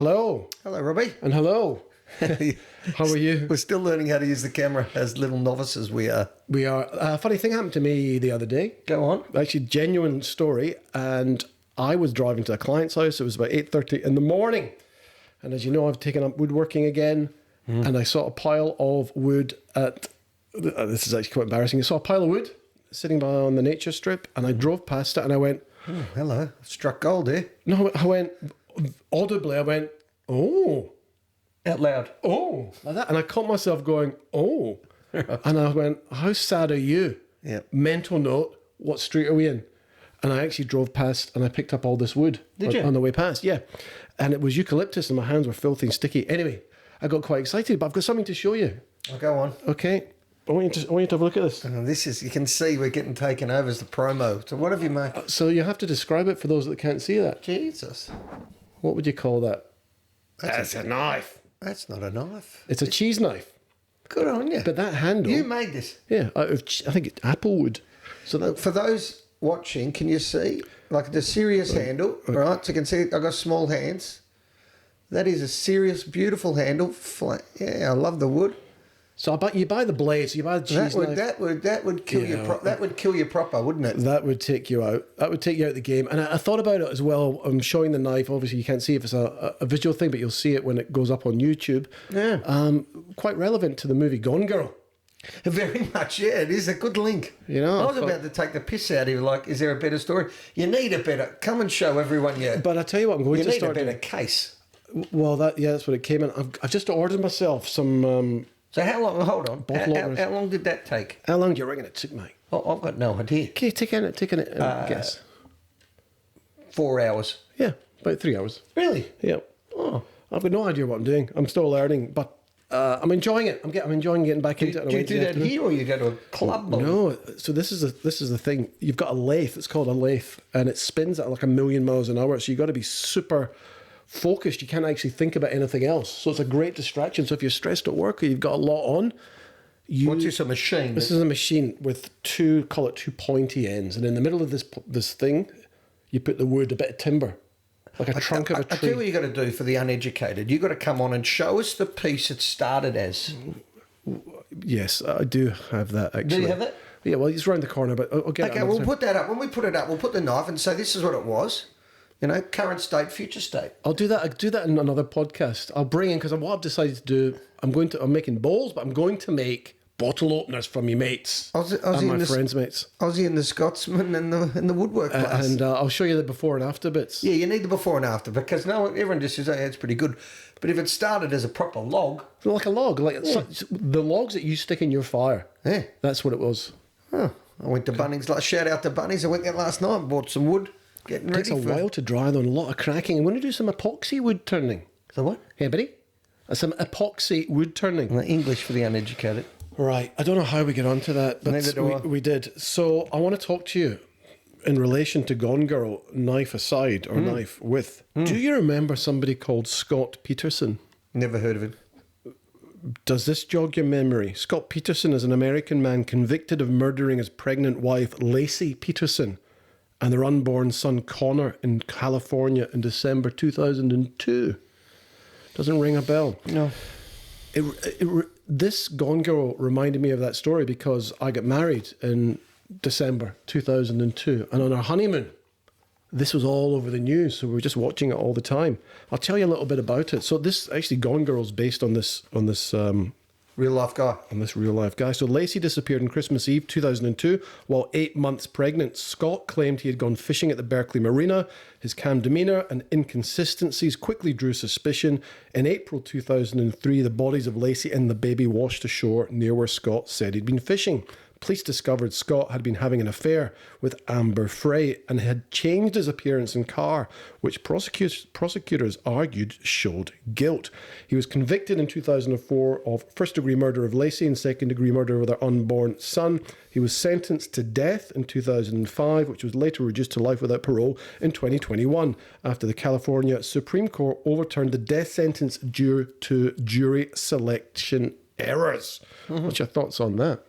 Hello. Hello, Robbie. And hello. How are you? We're still learning how to use the camera as little novices we are. We are. A funny thing happened to me the other day. Go on. Actually, genuine story. And I was driving to a client's house. It was about 8:30 in the morning. And as you know, I've taken up woodworking again. And I saw a pile of wood at... This is actually quite embarrassing. I saw a pile of wood sitting on the nature strip. And I drove past it and I went... Oh, hello. Struck gold, eh? No, I went... Audibly, I went, oh. Out loud. Oh. Like that. And I caught myself going, oh. And I went, how sad are you? Yeah. Mental note, what street are we in? And I actually drove past and I picked up all this wood. Did you? On the way past, yeah. And it was eucalyptus and my hands were filthy and sticky. Anyway, I got quite excited, but I've got something to show you. I'll go on. Okay. I want you to have a look at this. And this is, you can see we're getting taken over as the promo. So what have you made? So you have to describe it for those that can't see that. Jesus. What would you call that? That's a knife. That's not a knife. It's a cheese knife. Good on you. But that handle... You made this? Yeah, out of, I think it's apple wood. So that... For those watching, can you see? Like the serious handle, right? So you can see I've got small hands. That is a serious, beautiful handle. Yeah, I love the wood. So you buy the blade, so you buy the cheese knife. That would kill you. That would kill you proper, wouldn't it? That would take you out. That would take you out of the game. And I thought about it as well. I'm showing the knife. Obviously, you can't see if it's a visual thing, but you'll see it when it goes up on YouTube. Yeah. Quite relevant to the movie Gone Girl. Very much, yeah. It is a good link. You know, I was about to take the piss out of you. Like, is there a better story? You need a better. Come and show everyone you. But I tell you what, I'm going to start. You need a better case. Well, that's what it came in. I've just ordered myself some. So how long? Hold on. How long did that take? How long do you reckon it took, mate? Oh, I've got no idea. Okay, taking it. Guess. 4 hours. Yeah, about 3 hours. Really? Yeah. Oh, I've got no idea what I'm doing. I'm still learning, but I'm enjoying it. I'm enjoying getting back into it. Do you do that here, or you go to a club? No. So this is the thing. You've got a lathe. It's called a lathe, and it spins at like 1,000,000 miles an hour. So you got to be super focused. You can't actually think about anything else. So it's a great distraction. So if you're stressed at work or you've got a lot on, what's this, a machine? This is a machine with two pointy ends, and in the middle of this thing, you put the wood, a bit of timber, like a trunk of a tree. I tell you what you got to do for the uneducated. You got to come on and show us the piece it started as. Yes, I do have that actually. Do you have it? Yeah, well, it's round the corner, but I'll get it. Okay, we'll put that up. When we put it up, we'll put the knife and say this is what it was. You know, current state, future state. I'll do that in another podcast. I'll bring in, because what I've decided to do, I'm making bowls, but I'm going to make bottle openers for me mates and my friends' mates. Aussie and the Scotsman and the woodwork class. And I'll show you the before and after bits. Yeah, you need the before and after, because everyone just says, oh, yeah, it's pretty good. But if it started as a proper log... Like a log, the logs that you stick in your fire. Yeah. That's what it was. Oh, I went to Bunnings, shout out to Bunnings. I went there last night and bought some wood. Getting ready. It takes a while to dry though, and a lot of cracking. I'm going to do some epoxy wood turning. So what? Yeah, buddy? Some epoxy wood turning. English for the uneducated. Right. I don't know how we get onto that, but we did. So I want to talk to you in relation to Gone Girl, knife aside, or knife with. Do you remember somebody called Scott Peterson? Never heard of him. Does this jog your memory? Scott Peterson is an American man convicted of murdering his pregnant wife, Lacey Peterson, and their unborn son, Connor, in California in December 2002. Doesn't ring a bell. No. This Gone Girl reminded me of that story because I got married in December 2002. And on our honeymoon, this was all over the news. So we were just watching it all the time. I'll tell you a little bit about it. So this actually Gone Girl is based on this real life guy. On this real life guy. So Lacey disappeared on Christmas Eve 2002 while 8 months pregnant. Scott claimed he had gone fishing at the Berkeley Marina. His calm demeanour and inconsistencies quickly drew suspicion. In April 2003, the bodies of Lacey and the baby washed ashore near where Scott said he'd been fishing. Police discovered Scott had been having an affair with Amber Frey and had changed his appearance and car, which prosecutors argued showed guilt. He was convicted in 2004 of first-degree murder of Lacey and second-degree murder of their unborn son. He was sentenced to death in 2005, which was later reduced to life without parole in 2021, after the California Supreme Court overturned the death sentence due to jury selection errors. What's your thoughts on that?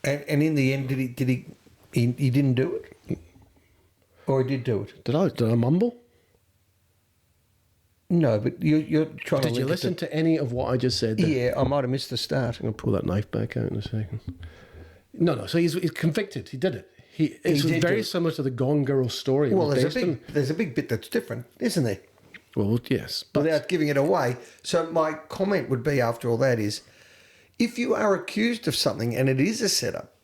And in the end, he didn't do it? Or he did do it? Did I mumble? No, but you're trying to. Did you listen to any of what I just said there? Yeah, I might have missed the start. I'm going to pull that knife back out in a second. No. So he's convicted. He did it. It's did very do it. similar to the Gone Girl story. Well, there's a big bit that's different, isn't there? Well, yes. But Without giving it away. So my comment would be after all that is, if you are accused of something and it is a setup,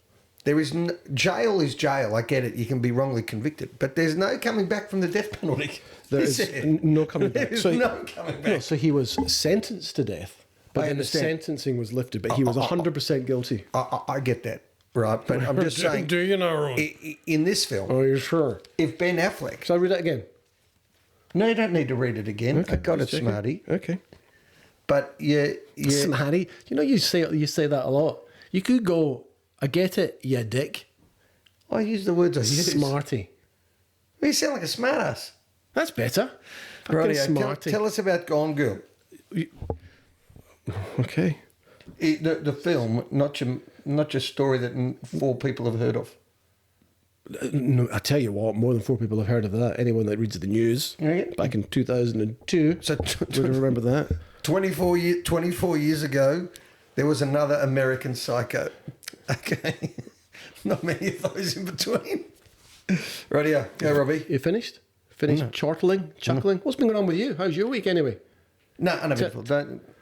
there is jail is jail. I get it. You can be wrongly convicted, but there's no coming back from the death penalty. there is no coming back. There's no coming back. No, so he was sentenced to death, but then the understand. sentencing was lifted. But he was 100% guilty. I get that, right? But I'm just saying. Do you know? In this film, Are you sure? if Ben Affleck, Shall I read that again? no, you don't need to read it again. I got it, just checking. smarty. Okay. But yeah, Smarty. You know, you say that a lot. You could go, I get it, you dick. I use the words I use. Smarty. You sound like a smartass. That's better. Right, Smarty. tell us about Gone Girl. Okay. The film, not your story that 4 people have heard of. No, I tell you what, more than 4 people have heard of that. Anyone that reads the news Yeah. back in 2002 So would remember that. 24 years ago, there was another American Psycho. Okay. Not many of those in between. Rightio. Go, Robbie. You finished? Finished chuckling? What's been going on with you? How's your week anyway? No, uneventful.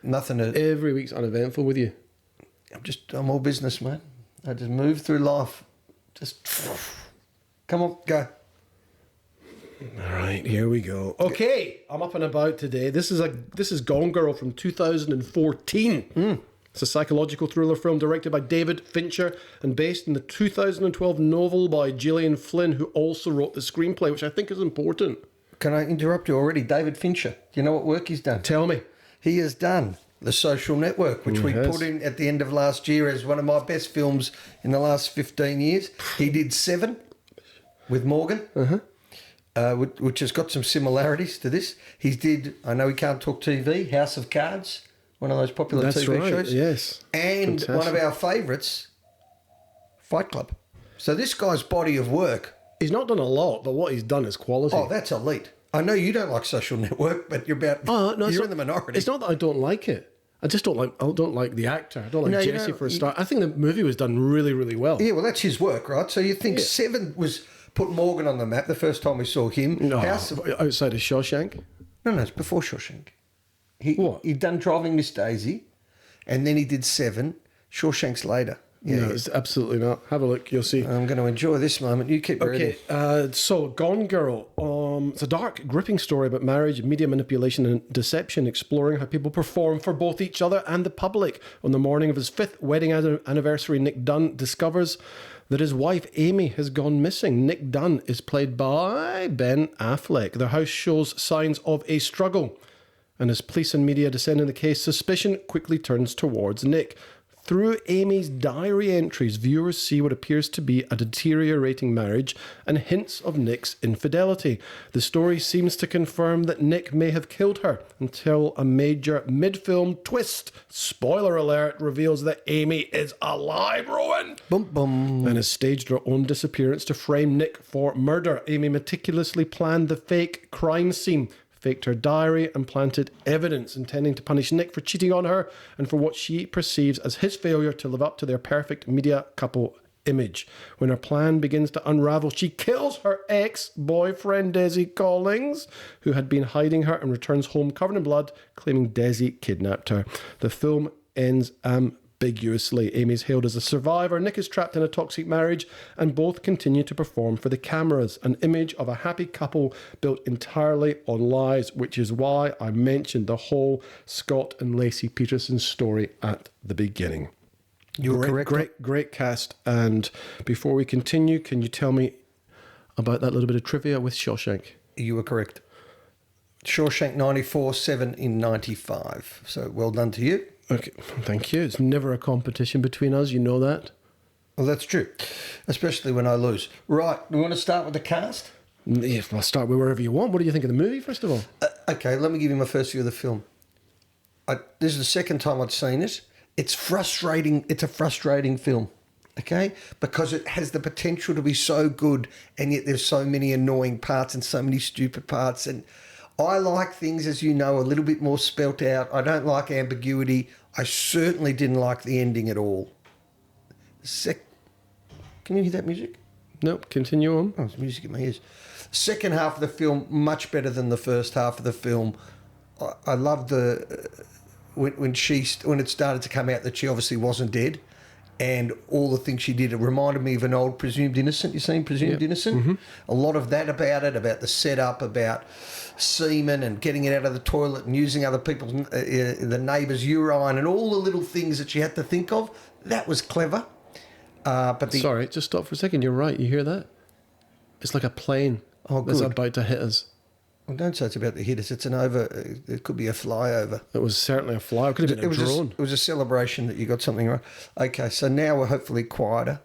Nothing. Every week's uneventful with you. I'm all business, man. I just move through life. Just come on, go. All right, here we go. Okay, I'm up and about today. This is Gone Girl from 2014. It's a psychological thriller film directed by David Fincher and based in the 2012 novel by Gillian Flynn, who also wrote the screenplay, which I think is important. Can I interrupt you already? David Fincher. Do you know what work he's done? Tell me. He has done The Social Network, which we put in at the end of last year as one of my best films in the last 15 years. He did 7 with Morgan, which has got some similarities to this. He did, I Know He Can't Talk TV, House of Cards, one of those popular TV shows. Yes. And Fantastic. one of our favourites, Fight Club. So this guy's body of work. He's not done a lot, but what he's done is quality. Oh, that's elite. I know you don't like Social Network, but you're in the minority. It's not that I don't like it. I just don't like the actor. I don't like Jesse for a start. I think the movie was done really, really well. Yeah, well, that's his work, right? So you think 7 was put Morgan on the map the first time we saw him. No, outside of Shawshank. No, it's before Shawshank. What? He'd done Driving Miss Daisy, and then he did 7. Shawshank's later. Yeah, No, it's absolutely not. Have a look. You'll see. I'm going to enjoy this moment. You keep reading. Okay, so Gone Girl. It's a dark, gripping story about marriage, media manipulation, and deception, exploring how people perform for both each other and the public. On the morning of his 5th wedding anniversary, Nick Dunne discovers that his wife Amy has gone missing. Nick Dunne is played by Ben Affleck. The house shows signs of a struggle, and as police and media descend in the case, suspicion quickly turns towards Nick. Through Amy's diary entries, viewers see what appears to be a deteriorating marriage and hints of Nick's infidelity. The story seems to confirm that Nick may have killed her until a major mid-film twist, spoiler alert, reveals that Amy is alive, Rowan, and has staged her own disappearance to frame Nick for murder. Amy meticulously planned the fake crime scene, faked her diary, and planted evidence, intending to punish Nick for cheating on her and for what she perceives as his failure to live up to their perfect media couple image. When her plan begins to unravel, she kills her ex-boyfriend, Desi Collins, who had been hiding her, and returns home covered in blood, claiming Desi kidnapped her. The film ends ambiguously. Amy's hailed as a survivor. Nick is trapped in a toxic marriage, and both continue to perform for the cameras. An image of a happy couple built entirely on lies, which is why I mentioned the whole Scott and Lacey Peterson story at the beginning. You were correct. Great cast. And before we continue, can you tell me about that little bit of trivia with Shawshank? You were correct. Shawshank 94, 7 in 95. So well done to you. Okay, thank you. It's never a competition between us, you know that. Well, that's true, especially when I lose. Right, we want to start with the cast? Yes, I'll start with wherever you want. What do you think of the movie, first of all? Okay, let me give you my first view of the film. This is the second time I've seen it. It's frustrating. It's a frustrating film, okay? Because it has the potential to be so good, and yet there's so many annoying parts and so many stupid parts. And I like things, as you know, a little bit more spelt out. I don't like ambiguity. I certainly didn't like the ending at all. Can you hear that music? Nope, continue on. Oh, there's music in my ears. Second half of the film, much better than the first half of the film. I love when it started to come out that she obviously wasn't dead, and all the things she did. It reminded me of an old Presumed Innocent. You seen Presumed Innocent? Mm-hmm. A lot of that about the setup, about semen and getting it out of the toilet and using other people's, the neighbour's urine and all the little things that she had to think of. That was clever. Sorry, just stop for a second. You're right. You hear that? It's like a plane that's about to hit us. Well, don't say it's about to hit us. It's it could be a flyover. It was certainly a flyover. It could have been a drone. It was a celebration that you got something right. Okay, so now we're hopefully quieter.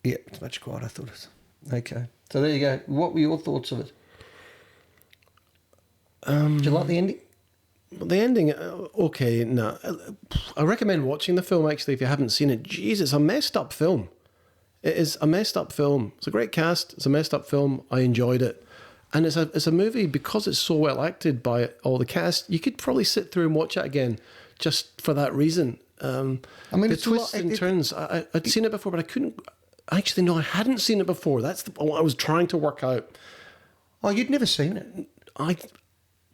Yeah, it's much quieter, I thought it was. Okay, so there you go. What were your thoughts of it? Did you like the ending? The ending, okay, no. I recommend watching the film, actually, if you haven't seen it. Jeez, it's a messed up film. It is a messed up film. It's a great cast. It's a messed up film. I enjoyed it. And it's a movie, because it's so well acted by all the cast, you could probably sit through and watch it again just for that reason. The twists and turns, I'd seen it before, but I couldn't... Actually, no, I hadn't seen it before. That's what I was trying to work out. Oh, you'd never seen it?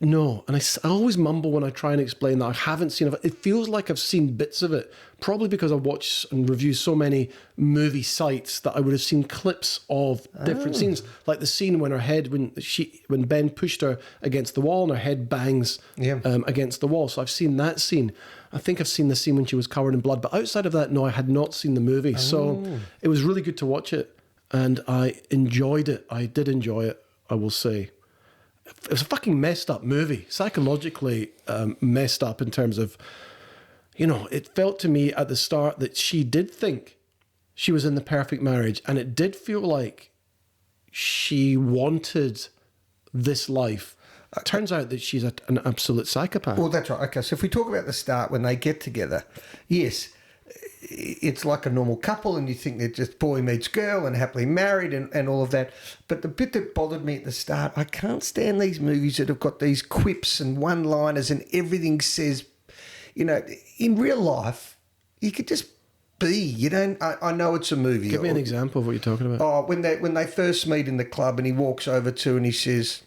No, and I always mumble when I try and explain that I haven't seen it. It feels like I've seen bits of it, probably because I watch and review so many movie sites that I would have seen clips of different scenes, like the scene when when Ben pushed her against the wall and her head bangs against the wall. So I've seen that scene. I think I've seen the scene when she was covered in blood, but outside of that, no, I had not seen the movie. So it was really good to watch it, and I enjoyed it. I did enjoy it, I will say. It was a fucking messed up movie, psychologically messed up in terms of, it felt to me at the start that she did think she was in the perfect marriage, and it did feel like she wanted this life. It turns out that she's an absolute psychopath. Well, that's right. Okay, so if we talk about the start when they get together, yes, it's like a normal couple, and you think they're just boy meets girl and happily married and all of that. But the bit that bothered me at the start, I can't stand these movies that have got these quips and one-liners and everything says, in real life, you could just be. You don't. I know it's a movie. Give me an example of what you're talking about. Oh, when they first meet in the club and he walks over to and he says,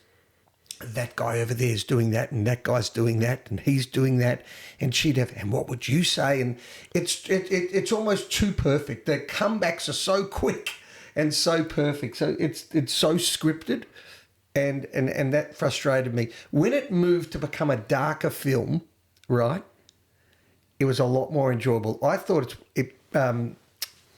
that guy over there is doing that, and that guy's doing that, and he's doing that, and and what would you say? And it's almost too perfect. The comebacks are so quick and so perfect. So it's so scripted, and that frustrated me. When it moved to become a darker film, right, it was a lot more enjoyable. I thought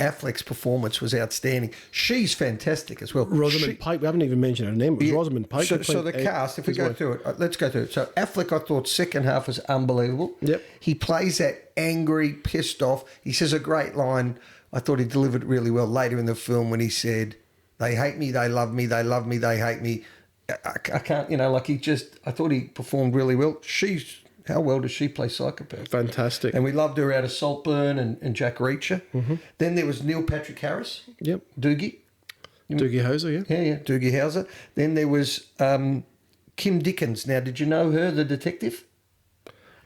Affleck's performance was outstanding. She's fantastic as well. Rosamund Pike, we haven't even mentioned her name. It was Rosamund Pike. So the cast, if we go through it, let's go through it. So Affleck, I thought second half was unbelievable. Yep. He plays that angry, pissed off. He says a great line. I thought he delivered it really well later in the film when he said, they hate me, they love me, they love me, they hate me. I can't, I thought he performed really well. How well does she play psychopath? Fantastic. And we loved her out of Saltburn and Jack Reacher. Mm-hmm. Then there was Neil Patrick Harris. Yep. Doogie Howser, yeah. Yeah, Doogie Howser. Then there was Kim Dickens. Now, did you know her, the detective?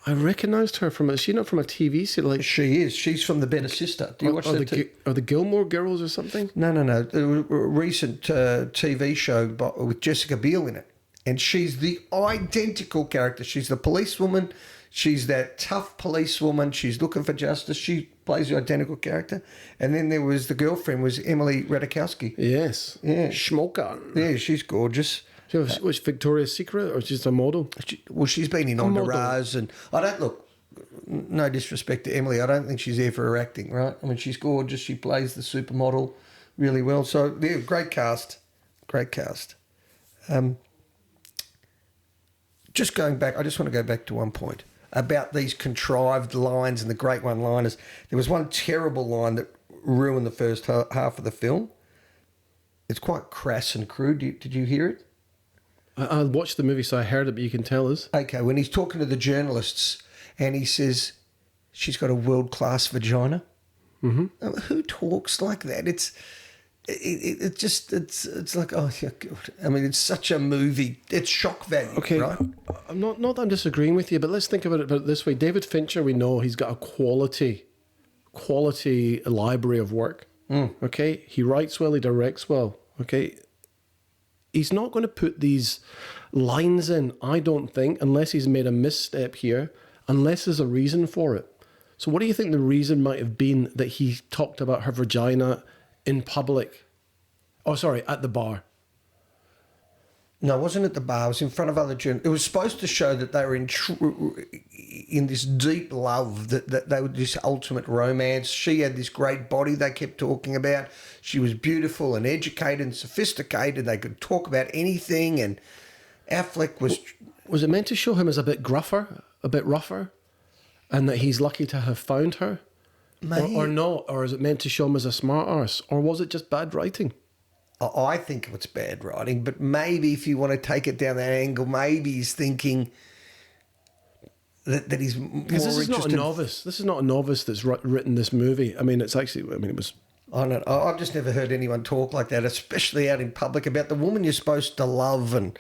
I recognised her is she not from a TV series? She is. She's from The Better Sister. Do you watch that? Are the Gilmore Girls or something? No. A recent TV show with Jessica Biel in it. And she's the identical character. She's the policewoman. She's that tough policewoman. She's looking for justice. She plays the identical character. And then there was the girlfriend, was Emily Ratajkowski. Yes. Yeah. Schmoker. Yeah, she's gorgeous. Was Victoria's Secret, or she's a model? She's been in Honduras, and I don't look. No disrespect to Emily, I don't think she's there for her acting, right? I mean, she's gorgeous. She plays the supermodel really well. So yeah, great cast. Just going back, I just want to go back to one point about these contrived lines and the great one-liners. There was one terrible line that ruined the first half of the film. It's quite crass and crude. Did you hear it? I watched the movie, so I heard it, but you can tell us. Okay, when he's talking to the journalists and he says, she's got a world-class vagina. Mm-hmm. Who talks like that? it's like, oh, yeah, God. I mean, it's such a movie. It's shock value, Okay, right? I'm not that I'm disagreeing with you, but let's think about it this way. David Fincher, we know he's got a quality library of work. Okay, he writes well, he directs well. Okay, he's not going to put these lines in, I don't think, unless he's made a misstep here, unless there's a reason for it. So what do you think the reason might have been that he talked about her vagina in public? Oh, sorry, at the bar. No, it wasn't at the bar. It was in front of other journalists. It was supposed to show that they were in this deep love, that they were this ultimate romance. She had this great body they kept talking about. She was beautiful and educated and sophisticated. They could talk about anything. And Affleck was... Was it meant to show him as a bit gruffer, a bit rougher, and that he's lucky to have found her? Or not? Or is it meant to show him as a smart arse? Or was it just bad writing? I think it's bad writing, but maybe if you want to take it down that angle, maybe he's thinking that he's more because this is not a novice. This is not a novice that's written this movie. I mean, it's actually. I mean, it was. I don't know. I've just never heard anyone talk like that, especially out in public, about the woman you're supposed to love. And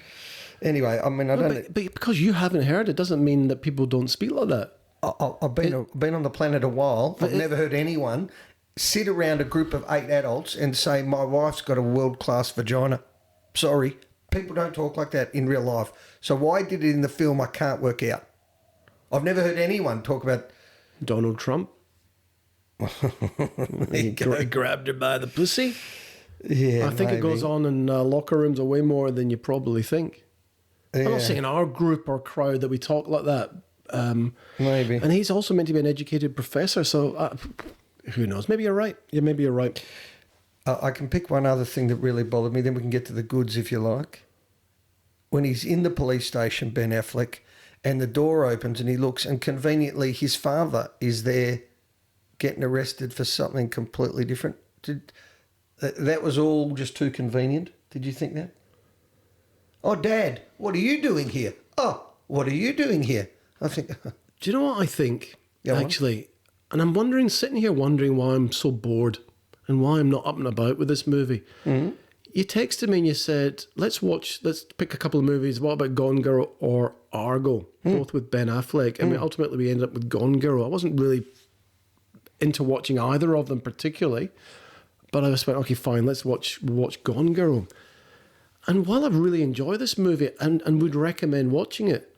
anyway, I mean, I don't. But because you haven't heard, it doesn't mean that people don't speak like that. I've been on the planet a while. I've never heard anyone sit around a group of 8 adults and say, my wife's got a world-class vagina. Sorry, people don't talk like that in real life. So why did it in the film, I can't work out. I've never heard anyone talk about... Donald Trump. He grabbed her by the pussy. Yeah, I think maybe. It goes on in locker rooms way more than you probably think. Yeah. I'm not saying our group or crowd that we talk like that. Maybe. And he's also meant to be an educated professor, so... who knows? Maybe you're right. Yeah, maybe you're right. I can pick one other thing that really bothered me, then we can get to the goods if you like. When he's in the police station, Ben Affleck, and the door opens and he looks, and conveniently his father is there getting arrested for something completely different. That was all just too convenient? Did you think that? Oh, Dad, what are you doing here? Oh, what are you doing here? I think... Do you know what I think, actually? On. And I'm sitting here wondering why I'm so bored and why I'm not up and about with this movie. Mm-hmm. You texted me and you said, let's pick a couple of movies. What about Gone Girl or Argo? Both with Ben Affleck. And ultimately we ended up with Gone Girl. I wasn't really into watching either of them particularly, but I just went, okay, fine, let's watch Gone Girl. And while I really enjoy this movie and would recommend watching it,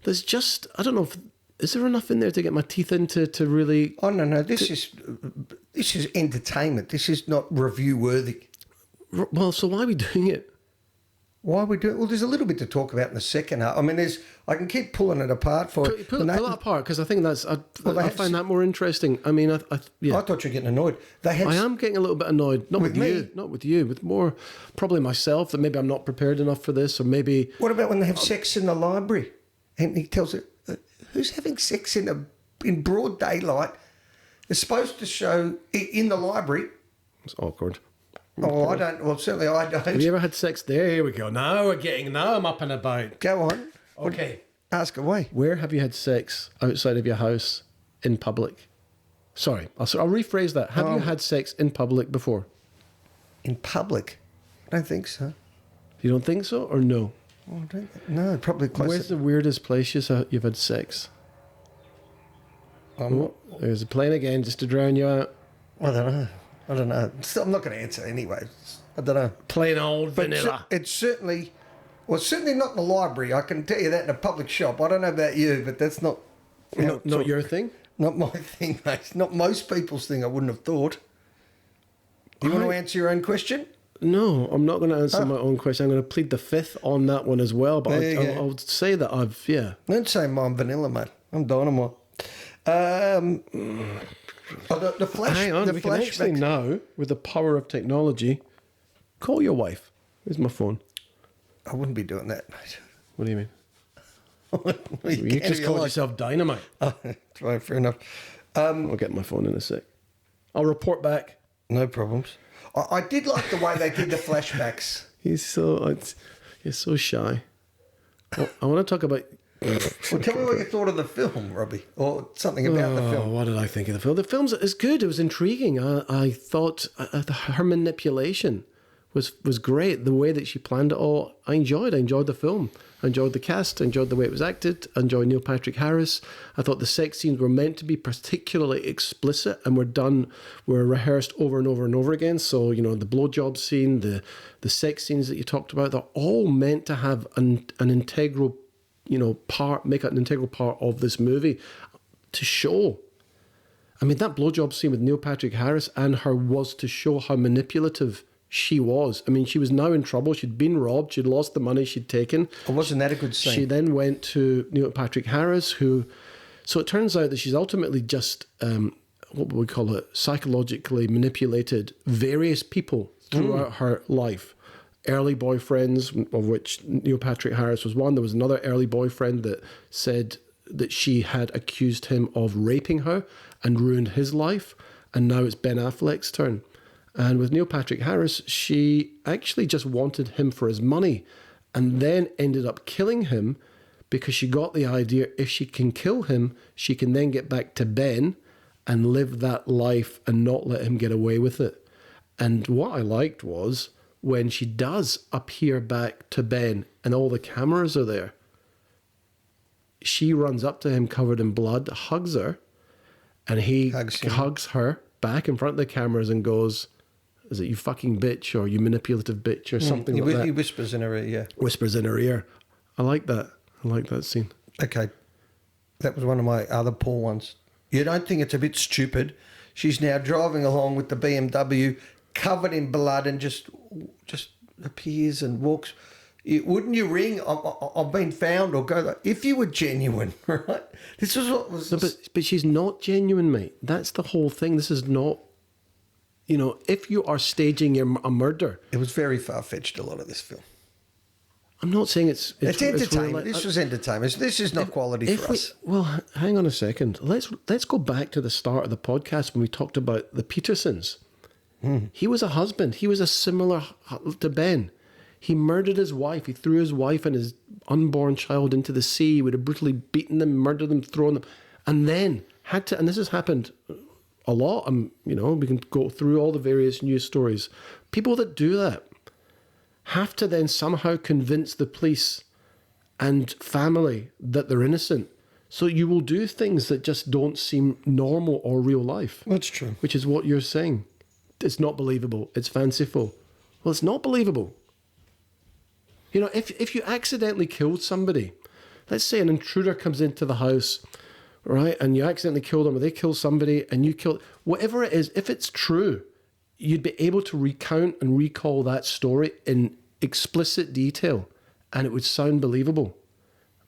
there's just, I don't know if... Is there enough in there to get my teeth into to really... Oh, no. This is entertainment. This is not review worthy. Well, so why are we doing it? Why are we doing it? Well, there's a little bit to talk about in the second half. I mean, I can keep pulling it apart for... Pull that apart, because I think that's... I find that more interesting. I mean, yeah. I thought you were getting annoyed. I am getting a little bit annoyed. Not with you. Not with you. With more... Probably myself, that maybe I'm not prepared enough for this, or maybe... What about when they have sex in the library? And he tells it... Who's having sex in broad daylight? It's supposed to show in the library. It's awkward. Oh, I don't. Well, certainly I don't. Have you ever had sex there? Here we go. Now I'm up and about. Go on. Okay. Ask away. Where have you had sex outside of your house in public? Sorry, I'll rephrase that. Have you had sex in public before? In public? I don't think so. You don't think so, or no? Oh, no, probably close. Where's the weirdest place you've had sex? There's a plane again just to drown you out. I don't know. I'm not going to answer anyway. I don't know. Plain old vanilla. It's certainly not in the library. I can tell you that in a public shop. I don't know about you, but that's not... Not your thing? Not my thing, mate. Not most people's thing, I wouldn't have thought. Do you want to answer your own question? No, I'm not going to answer my own question. I'm going to plead the fifth on that one as well. But I'll say that Don't say I'm vanilla, mate. I'm dynamite. The flash. Hang on, we can actually now, with the power of technology, call your wife. Here's my phone. I wouldn't be doing that, mate. What do you mean? You just called yourself dynamite. Oh, that's right, fair enough. I'll get my phone in a sec. I'll report back. No problems. I did like the way they did the flashbacks. He's so shy. Well, I want to talk about Well, tell me what you thought of the film, Robbie, or something about the film. What did I think of the film? The film is good. It was intriguing. I thought her manipulation was great. The way that she planned it all, I enjoyed. I enjoyed the film. I enjoyed the cast. I enjoyed the way it was acted. I enjoyed Neil Patrick Harris. I thought the sex scenes were meant to be particularly explicit and were rehearsed over and over and over again. So, you know, the blowjob scene, the sex scenes that you talked about, they're all meant to have an integral, you know, make it an integral part of this movie to show. I mean, that blowjob scene with Neil Patrick Harris and her was to show how manipulative she was. I mean, she was now in trouble. She'd been robbed. She'd lost the money she'd taken. Oh, wasn't that a good scene? She then went to Neil Patrick Harris, who... So it turns out that she's ultimately just, what would we call it, psychologically manipulated various people throughout her life. Early boyfriends, of which Neil Patrick Harris was one. There was another early boyfriend that said that she had accused him of raping her and ruined his life. And now it's Ben Affleck's turn. And with Neil Patrick Harris, she actually just wanted him for his money and then ended up killing him because she got the idea if she can kill him, she can then get back to Ben and live that life and not let him get away with it. And what I liked was when she does appear back to Ben and all the cameras are there, she runs up to him covered in blood, hugs her, and he hugs her back in front of the cameras and goes, "Is it you fucking bitch or you manipulative bitch or something like that?" He whispers in her ear, yeah. Whispers in her ear. I like that. I like that scene. Okay. That was one of my other poor ones. You don't think it's a bit stupid? She's now driving along with the BMW covered in blood and just appears and walks. Wouldn't you ring, I've been found, or go, if you were genuine, right? This is what was... No, but she's not genuine, mate. That's the whole thing. This is not... You know, if you are staging a murder... It was very far-fetched, a lot of this film. I'm not saying it's entertainment. This was entertainment. This is not quality for us. Well, hang on a second. Let's go back to the start of the podcast when we talked about the Petersons. He was a husband. He was a similar to Ben. He murdered his wife. He threw his wife and his unborn child into the sea. He would have brutally beaten them, murdered them, thrown them, and then had to... And this has happened a lot. You know, we can go through all the various news stories. People that do that have to then somehow convince the police and family that they're innocent. So you will do things that just don't seem normal or real life. That's true. Which is what you're saying. It's not believable. It's fanciful. Well, it's not believable. You know, if you accidentally killed somebody, let's say an intruder comes into the house, right, and you accidentally kill them, or they kill somebody and you kill... Whatever it is, if it's true, you'd be able to recount and recall that story in explicit detail, and it would sound believable.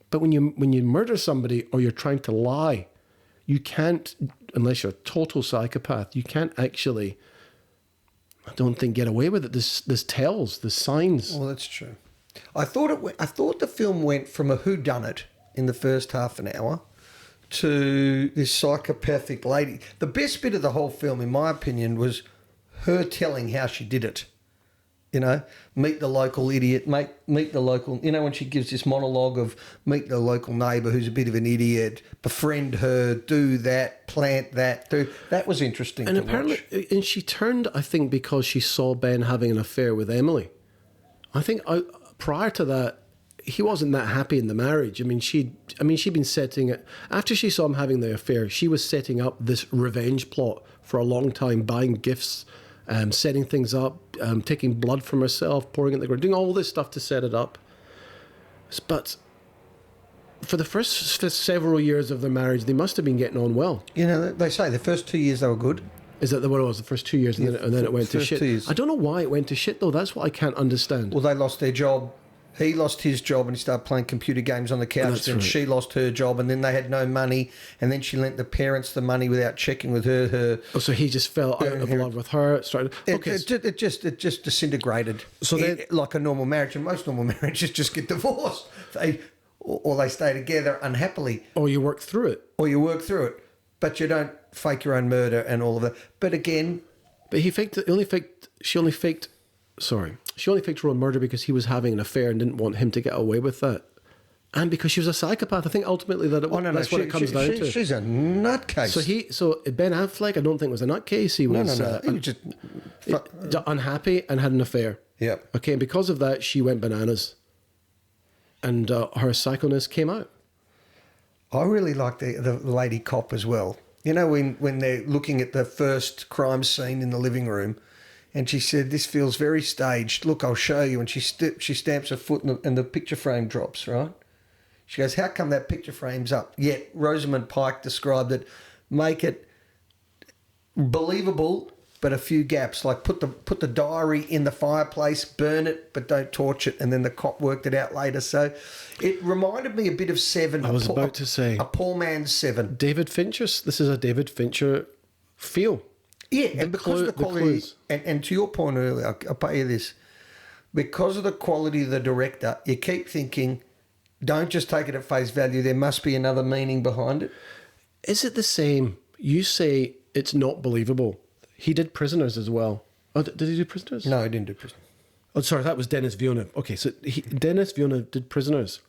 But when you murder somebody or you're trying to lie, you can't, unless you're a total psychopath, you can't actually, I don't think, get away with it. This tells, the signs. Well, that's true. I thought the film went from a whodunit in the first half an hour to this psychopathic lady. The best bit of the whole film, in my opinion, was her telling how she did it. You know, meet the local idiot, meet the local... You know, when she gives this monologue of meet the local neighbour who's a bit of an idiot, befriend her, do that, plant that, do... That was interesting and to apparently, watch. And she turned, I think, because she saw Ben having an affair with Emily. I think prior to that, he wasn't that happy in the marriage. I mean, she'd been setting it... After she saw him having the affair, she was setting up this revenge plot for a long time, buying gifts... setting things up, taking blood from herself, pouring it in the ground, doing all this stuff to set it up. But for the first several years of their marriage, they must have been getting on well. You know, they say the first 2 years they were good. Is that what it was, the first 2 years, and then it went to shit? 2 years. I don't know why it went to shit, though. That's what I can't understand. Well, they lost their job. He lost his job and he started playing computer games on the couch. And She lost her job, and then they had no money. And then she lent the parents the money without checking with her. So he just fell out of love with her. Started. Okay. It just disintegrated. So like a normal marriage, and most normal marriages just get divorced. Or they stay together unhappily. Or you work through it. But you don't fake your own murder and all of that. But again, she only faked her own murder because he was having an affair and didn't want him to get away with that. and because she was a psychopath. I think ultimately that's what it comes down to. She's a nutcase. So Ben Affleck, I don't think was a nutcase. He was He was just unhappy and had an affair. Yeah. Okay, and because of that, she went bananas, and her psychoness came out. I really like the lady cop as well. You know, when they're looking at the first crime scene in the living room, and she said, "This feels very staged. Look, I'll show you." And she stamps her foot, and the picture frame drops. Right? She goes, "How come that picture frame's up?" Yet Rosamund Pike described it, make it believable, but a few gaps. Like put the diary in the fireplace, burn it, but don't torch it. And then the cop worked it out later. So it reminded me a bit of Seven. I was about to say a poor man's Seven. David Fincher's. This is a David Fincher feel. Yeah, and because of the quality, and to your point earlier, I'll pay you this. Because of the quality of the director, you keep thinking, don't just take it at face value. There must be another meaning behind it. Is it the same? You say it's not believable. He did Prisoners as well. Oh, did he do Prisoners? No, he didn't do Prisoners. Oh, sorry, that was Denis Villeneuve. Okay, so Denis Villeneuve did Prisoners.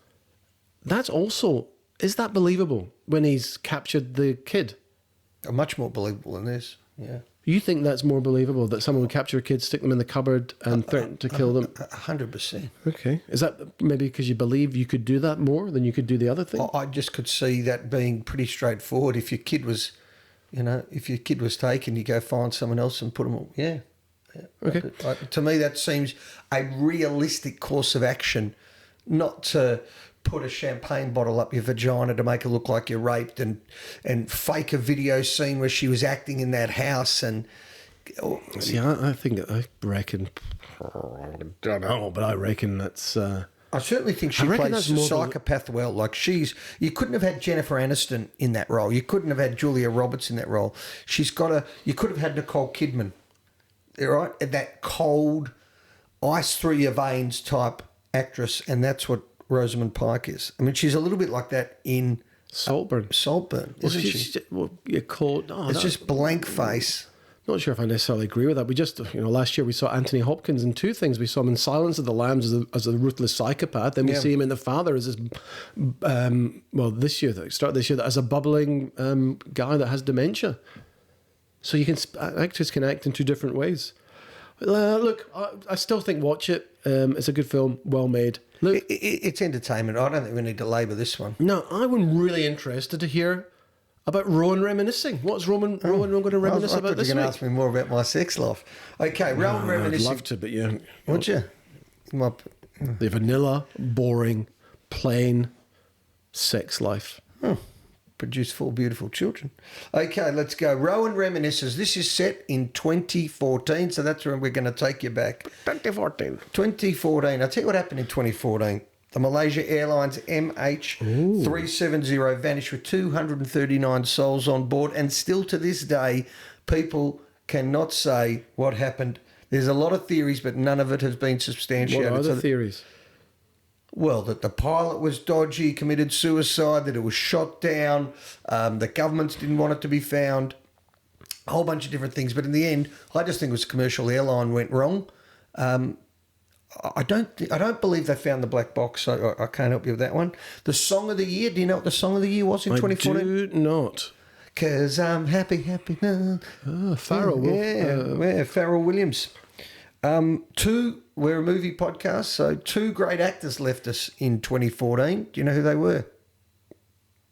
That's also, is that believable when he's captured the kid? Much more believable than this, yeah. You think that's more believable, that someone would capture a kid, stick them in the cupboard and threaten to kill them? 100%. Okay. Is that maybe because you believe you could do that more than you could do the other thing? I just could see that being pretty straightforward. If your kid was, taken, you go find someone else and put them on. Yeah. Okay. To me, that seems a realistic course of action, not to put a champagne bottle up your vagina to make it look like you're raped and fake a video scene where she was acting in that house and... See, I reckon... I don't know, but I reckon that's... I certainly think she plays a psychopath well. Like you couldn't have had Jennifer Aniston in that role. You couldn't have had Julia Roberts in that role. You could have had Nicole Kidman, right? That cold, ice through your veins type actress, and that's what Rosamund Pike is. I mean, she's a little bit like that in Saltburn. Isn't she? Well, you're cold. Oh, it's just blank face. Not sure if I necessarily agree with that. We just, last year we saw Anthony Hopkins in two things. We saw him in Silence of the Lambs as a ruthless psychopath. Then we see him in The Father as this, start this year, as a bubbling guy that has dementia. So actors can act in two different ways. Look, I still think watch it. It's a good film, well made. Look, it's entertainment. I don't think we need to labour this one. No, I'm really interested to hear about Rowan reminiscing. What's Rowan going to reminisce about this week? You're going to ask me more about my sex life. Okay, Rowan reminiscing. I'd love to, but yeah. Would you? The vanilla, boring, plain sex life. Produce 4 beautiful children. Okay, let's go. Rowan reminisces. This is set in 2014, so that's where we're going to take you back. 2014. I'll tell you what happened in 2014. The Malaysia Airlines MH370 vanished with 239 souls on board, and still to this day, people cannot say what happened. There's a lot of theories, but none of it has been substantiated. What are the theories? Well, that the pilot was dodgy, committed suicide, that it was shot down, the governments didn't want it to be found, a whole bunch of different things. But in the end, I just think it was a commercial airline went wrong. I don't believe they found the black box, so I can't help you with that one. The song of the year, do you know what the song of the year was in 2014? I do not. 'Cause I'm happy now. Pharrell. Pharrell Williams. We're a movie podcast, so 2 great actors left us in 2014. Do you know who they were?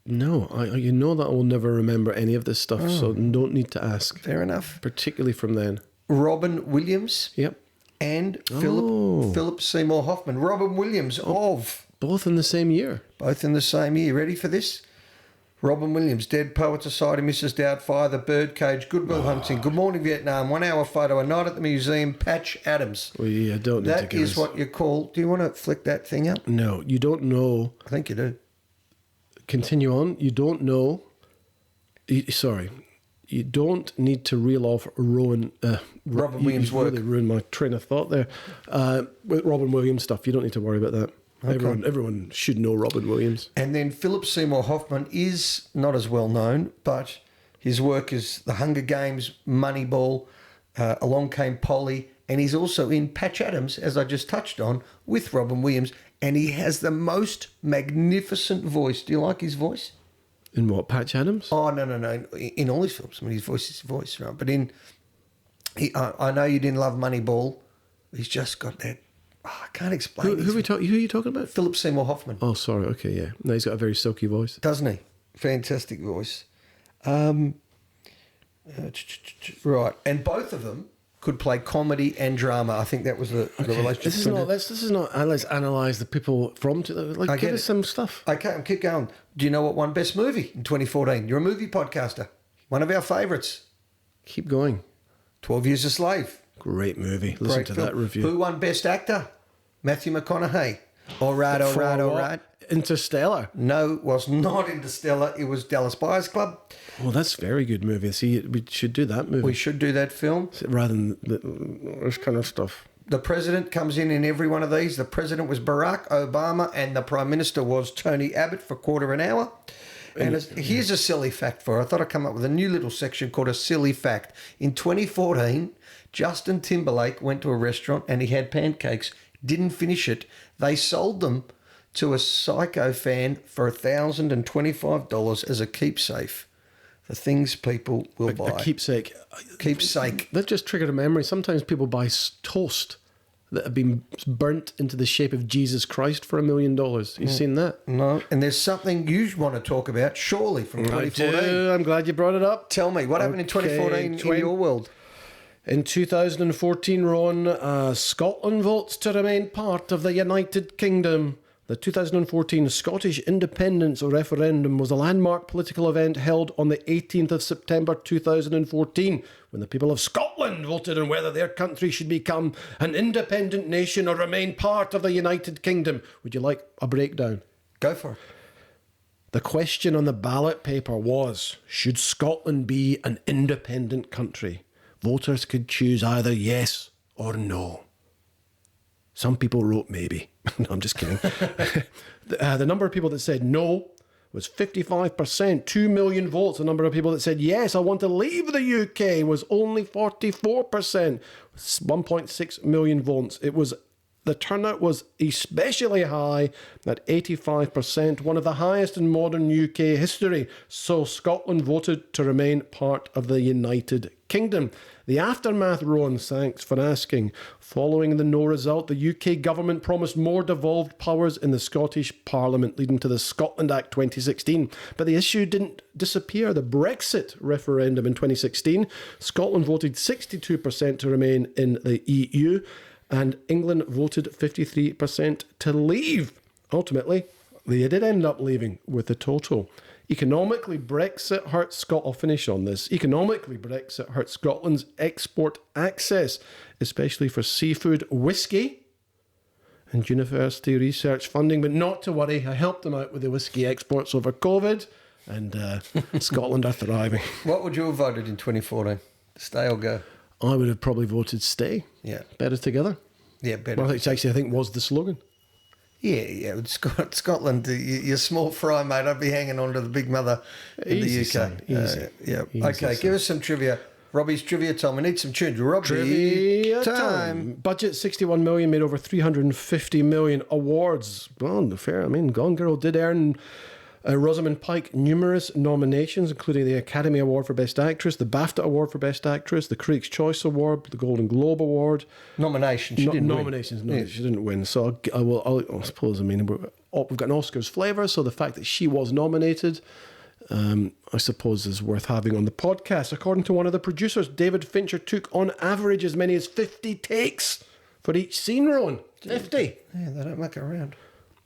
No, you know that I will never remember any of this stuff, so don't need to ask. Fair enough. Particularly from then. Robin Williams. Yep. And Philip Seymour Hoffman. Robin Williams of... Both in the same year. Both in the same year. Ready for this? Robin Williams, Dead Poet Society, Mrs. Doubtfire, The Birdcage, Good Will Hunting, Good Morning Vietnam, 1 Hour Photo, A Night at the Museum, Patch Adams. Well, yeah, don't need to That is what you call... Do you want to flick that thing up? No, you don't know. I think you do. Continue on. You don't know... You don't need to reel off Robin Williams' work. You really ruined my train of thought there. With Robin Williams stuff, you don't need to worry about that. Okay. Everyone should know Robin Williams. And then Philip Seymour Hoffman is not as well known, but his work is The Hunger Games, Moneyball, Along Came Polly, and he's also in Patch Adams, as I just touched on, with Robin Williams, and he has the most magnificent voice. Do you like his voice? In what, Patch Adams? Oh, no. In all his films. I mean, his voice is his voice, right? But I know you didn't love Moneyball. He's just got that... I can't explain. Who are you talking about? Philip Seymour Hoffman. Oh, sorry. Okay, yeah. No, he's got a very silky voice. Doesn't he? Fantastic voice. Right. And both of them could play comedy and drama. I think that was the relationship. This is not. Let's analyse the people from. Give us some stuff. Okay, keep going. Do you know what won Best Movie in 2014? You're a movie podcaster. One of our favourites. Keep going. 12 Years a Slave. Great movie. Listen to that review. Who won Best Actor? Matthew McConaughey. All right. Interstellar. No, it was not Interstellar. It was Dallas Buyers Club. Oh, that's a very good movie. See, we should do that movie. We should do that film. Rather than this kind of stuff. The president comes in every one of these. The president was Barack Obama and the prime minister was Tony Abbott for a quarter of an hour. And here's a silly fact for her. I thought I'd come up with a new little section called a silly fact. In 2014, Justin Timberlake went to a restaurant and he had pancakes, didn't finish it. They sold them to a psycho fan for $1,025 as a keepsake. The things people will buy. A keepsake. Keepsake. That just triggered a memory. Sometimes people buy toast that have been burnt into the shape of Jesus Christ for $1 million. You've seen that? No. And there's something you want to talk about, surely, from 2014. I do. I'm glad you brought it up. Tell me, what happened in 2014 in your world? In 2014, Ron, Scotland votes to remain part of the United Kingdom. The 2014 Scottish independence referendum was a landmark political event held on the 18th of September 2014 when the people of Scotland voted on whether their country should become an independent nation or remain part of the United Kingdom. Would you like a breakdown? Go for it. The question on the ballot paper was, should Scotland be an independent country? Voters could choose either yes or no. Some people wrote maybe. No, I'm just kidding. The number of people that said no was 55%, 2 million votes. The number of people that said yes, I want to leave the UK was only 44%, 1.6 million votes. The turnout was especially high at 85%, one of the highest in modern UK history. So Scotland voted to remain part of the United Kingdom. The aftermath, Rowan, thanks for asking. Following the no result, the UK government promised more devolved powers in the Scottish Parliament, leading to the Scotland Act 2016. But the issue didn't disappear. The Brexit referendum in 2016, Scotland voted 62% to remain in the EU, and England voted 53% to leave. Ultimately, they did end up leaving with the total. Economically, Brexit hurt I'll finish on this. Economically, Brexit hurt Scotland's export access, especially for seafood, whiskey, and university research funding. But not to worry, I helped them out with the whiskey exports over COVID, and Scotland are thriving. What would you have voted in 2014? Stay or go? I would have probably voted stay. Yeah. Better together. Yeah, better. Well, which actually I think was the slogan. Yeah. Scotland, you're small fry, mate. I'd be hanging on to the big mother in the UK. Son, easy. Yeah. Easy, okay, son. Give us some trivia. Robbie's trivia time. We need some tunes. Robbie Trivia time. Budget 61 million, made over 350 million. Awards. Well, fair. I mean, Gone Girl did earn Rosamund Pike numerous nominations, including the Academy Award for Best Actress, the BAFTA Award for Best Actress, the Critics' Choice Award, the Golden Globe Award. Nominations. She didn't nominations. win. No, she didn't win. So I suppose, we've got an Oscars flavour, so the fact that she was nominated, I suppose, is worth having on the podcast. According to one of the producers, David Fincher took on average as many as 50 takes for each scene, Rowan. 50. Yeah, they don't muck around.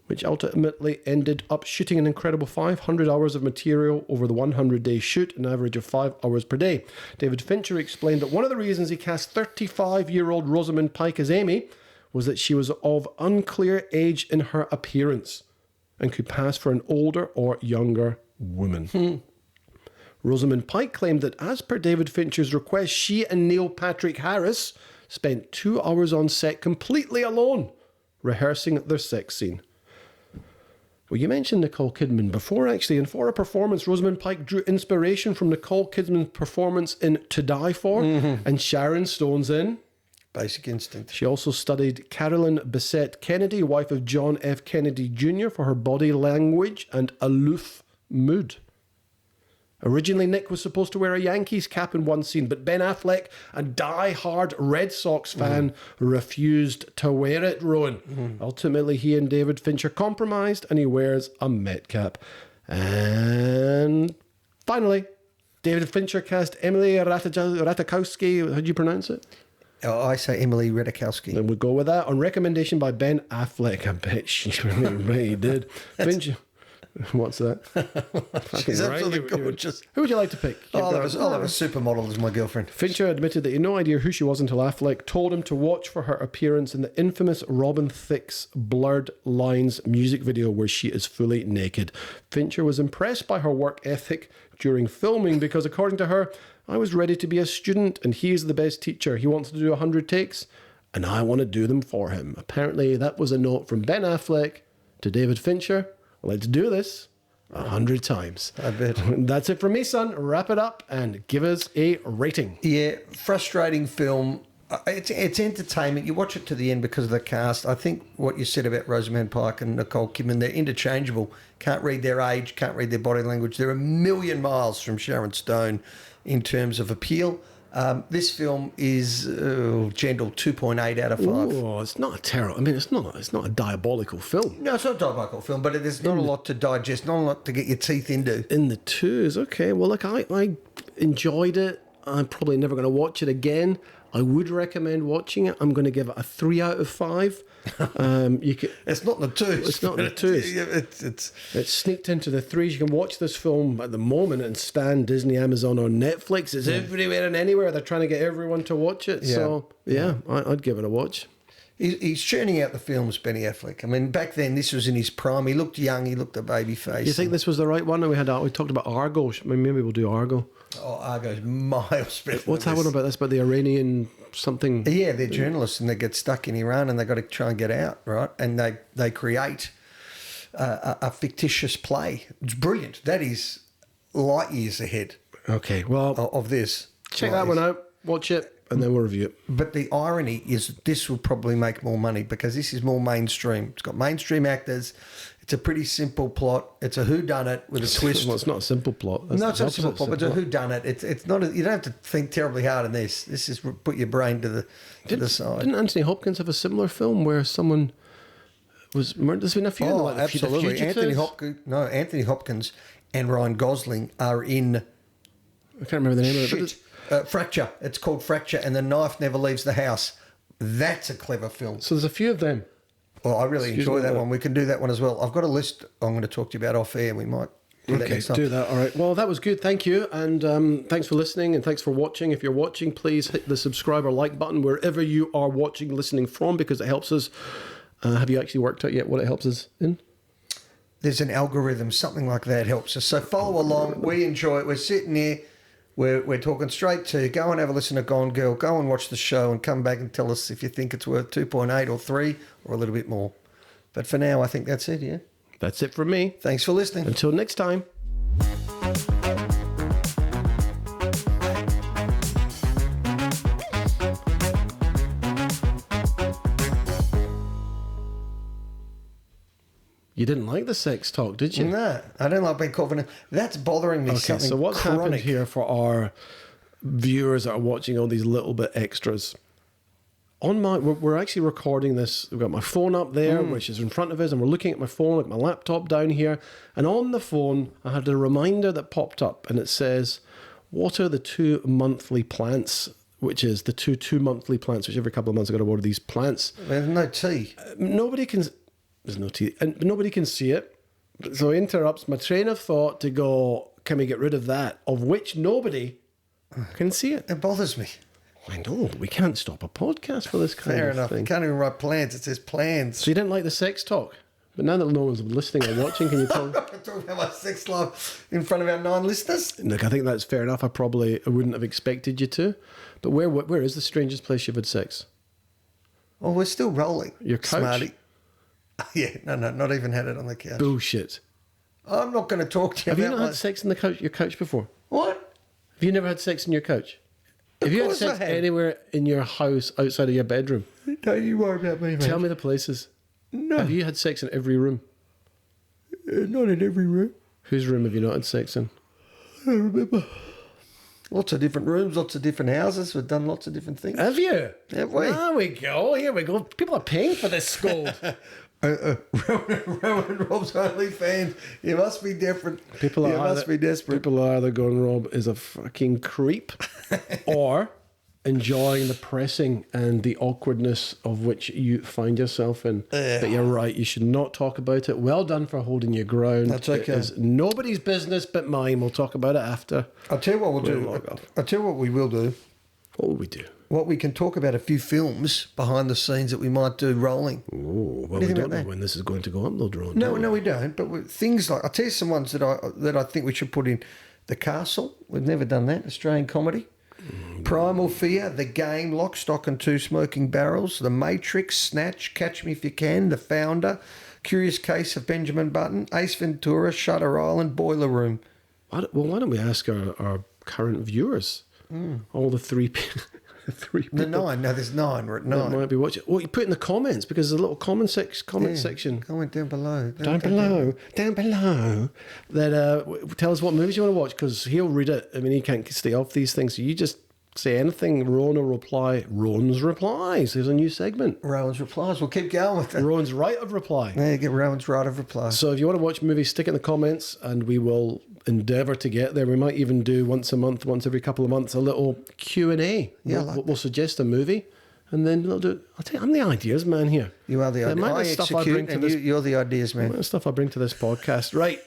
Which ultimately ended up shooting an incredible 500 hours of material over the 100-day shoot, an average of 5 hours per day. David Fincher explained that one of the reasons he cast 35-year-old Rosamund Pike as Amy was that she was of unclear age in her appearance and could pass for an older or younger woman. Rosamund Pike claimed that as per David Fincher's request, she and Neil Patrick Harris spent 2 hours on set completely alone, rehearsing their sex scene. Well, you mentioned Nicole Kidman before, actually, and for a performance, Rosamund Pike drew inspiration from Nicole Kidman's performance in To Die For and Sharon Stone's in Basic Instinct. She also studied Carolyn Bessette Kennedy, wife of John F. Kennedy Jr., for her body language and aloof mood. Originally, Nick was supposed to wear a Yankees cap in one scene, but Ben Affleck, a die-hard Red Sox fan, refused to wear it, Rowan. Ultimately, he and David Fincher compromised, and he wears a Met cap. And finally, David Fincher cast Emily Ratajkowski. How do you pronounce it? Oh, I say Emily Ratajkowski. And we'll go with that on recommendation by Ben Affleck. I bet she really did. Fincher. What's that? She's absolutely gorgeous. Who would you like to pick? I'll have a supermodel as my girlfriend. Fincher admitted that he had no idea who she was until Affleck told him to watch for her appearance in the infamous Robin Thicke's Blurred Lines music video where she is fully naked. Fincher was impressed by her work ethic during filming because, according to her, I was ready to be a student and he is the best teacher. He wants to do 100 takes and I want to do them for him. Apparently, that was a note from Ben Affleck to David Fincher. Let's do this 100 times. I bet. That's it from me, son. Wrap it up and give us a rating. Yeah, frustrating film. It's entertainment. You watch it to the end because of the cast. I think what you said about Rosamund Pike and Nicole Kidman, they're interchangeable. Can't read their age, can't read their body language. They're a million miles from Sharon Stone in terms of appeal. This film is gentle 2.8 out of 5. Oh, it's not a terrible. I mean, it's not a diabolical film. No, it's not a diabolical film, but there's not a lot to digest, not a lot to get your teeth into. In the twos, okay. Well, look, I enjoyed it. I'm probably never going to watch it again. I would recommend watching it. I'm going to give it a 3 out of 5. It's not in the twos. It's not in the twos. It's sneaked into the threes. You can watch this film at the moment and Stan, Disney, Amazon, or Netflix. It's everywhere and anywhere. They're trying to get everyone to watch it. Yeah. So, I'd give it a watch. He's churning out the films, Benny Affleck. I mean, back then, this was in his prime. He looked young. He looked a baby face. Do you think this was the right one? We talked about Argo. Maybe we'll do Argo. Oh, Argo's miles better. What's that one about? That's about the Iranian something. Yeah, they're journalists and they get stuck in Iran and they've got to try and get out, right? And they create a fictitious play. It's brilliant. That is light years ahead. Okay, well, of this. Check that one out. Watch it. And then we'll review it. But the irony is this will probably make more money because this is more mainstream. It's got mainstream actors. It's a pretty simple plot. It's a whodunit with a twist. Well, it's not a simple plot. No, it's not a simple plot, but it's a whodunit. It's not. You don't have to think terribly hard in this. This is put your brain to the side. Didn't Anthony Hopkins have a similar film where someone was murdered? There's been a few. Oh, absolutely. Anthony Hopkins and Ryan Gosling are in. I can't remember the name of it. Fracture. It's called Fracture, and the knife never leaves the house. That's a clever film. So there's a few of them. Well, I really enjoy that one. We can do that one as well. I've got a list I'm going to talk to you about off air. We might do that next time. Do that. All right. Well, that was good. Thank you. And thanks for listening and thanks for watching. If you're watching, please hit the subscribe or like button wherever you are watching, listening from, because it helps us. Have you actually worked out yet what it helps us in? There's an algorithm, something like that helps us. So follow along. We enjoy it. We're sitting here. We're talking straight to you. Go and have a listen to Gone Girl. Go and watch the show and come back and tell us if you think it's worth 2.8 or 3 or a little bit more. But for now, I think that's it, yeah? That's it from me. Thanks for listening. Until next time. You didn't like the sex talk, did you? No, I don't like being confident. That's bothering me. Okay, so what's happened here for our viewers that are watching all these little bit extras? We're actually recording this. We've got my phone up there, which is in front of us, and we're looking at my phone, like my laptop down here. And on the phone, I had a reminder that popped up, and it says, "What are the 2 monthly plants?" Which is the two monthly plants, which every couple of months I've got to order these plants. There's no tea. There's no tea, and nobody can see it. So it interrupts my train of thought to go, can we get rid of that? Of which nobody can see it. It bothers me. I know, but we can't stop a podcast for this kind Fair of enough. thing. You can't even write plans. It says plans. So you didn't like the sex talk? But now that no one's listening or watching, can you tell? I'm talking about my sex life in front of our 9 listeners. Look, I think that's fair enough. I wouldn't have expected you to. But where is the strangest place you've had sex? Oh, we're still rolling. Your couch? Smarty. Yeah, no, not even had it on the couch. Bullshit. I'm not going to talk to you Have about you not had sex in your couch before? What? Have you never had sex in your couch? If you had course I sex have. anywhere in your house outside of your bedroom, Don't you worry about me, man. tell me the places. No, Have you had sex in every room? not in every room. Whose room have you not had sex in? I remember. Lots of different rooms, lots of different houses. We've done lots of different things. Have you? Have we? There we go. Here we go. People are paying for this scold. Rowan and Rob's OnlyFans. You must be different. People you are must be desperate. People are either going, Rob is a fucking creep, or enjoying the pressing and the awkwardness of which you find yourself in. But you're right, you should not talk about it. Well done for holding your ground. That's okay. It is nobody's business but mine. We'll talk about it after. I'll tell you what we'll do. log off. I'll tell you what we will do. What will we do? What we can talk about a few films behind the scenes that we might do rolling. Oh, well, do you we think don't about know that? when this is going to go up, though, Drone. No, we don't. But things like, I'll tell you some ones that I think we should put in. The Castle. We've never done that. Australian comedy. Primal Fear, The Game, Lock, Stock and Two Smoking Barrels, The Matrix, Snatch, Catch Me If You Can, The Founder, Curious Case of Benjamin Button, Ace Ventura, Shutter Island, Boiler Room. Well, why don't we ask our current viewers? All the three people. The 9. No, there's 9. We're at 9. That might be watching. Well, you put in the comments because there's a little comment section. Comment down below. Down below. That tell us what movies you want to watch because he'll read it. I mean, he can't stay off these things. So you just say anything. Rowan will reply. Rowan's replies. There's a new segment. Rowan's replies. We'll keep going with that. Rowan's right of reply. There you get Rowan's right of reply. So if you want to watch movies, stick it in the comments, and we will endeavour to get there. We might even do once a month, once every couple of months, a little Q&A. Yeah, We'll suggest a movie, and then we'll do. I'll tell you, I'm the ideas man here. You are the amount of ideas. I stuff I bring execute, to and this- you're the ideas, The man. amount of stuff I bring to this podcast. Right.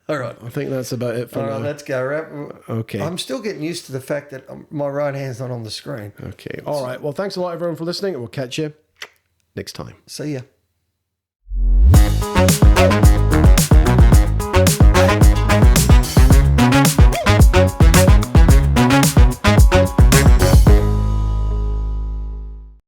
All right. I think that's about it for All now. right, let's go. Okay. I'm still getting used to the fact that my right hand's not on the screen. Okay. All right. Well, thanks a lot, everyone, for listening, and we'll catch you next time. See ya.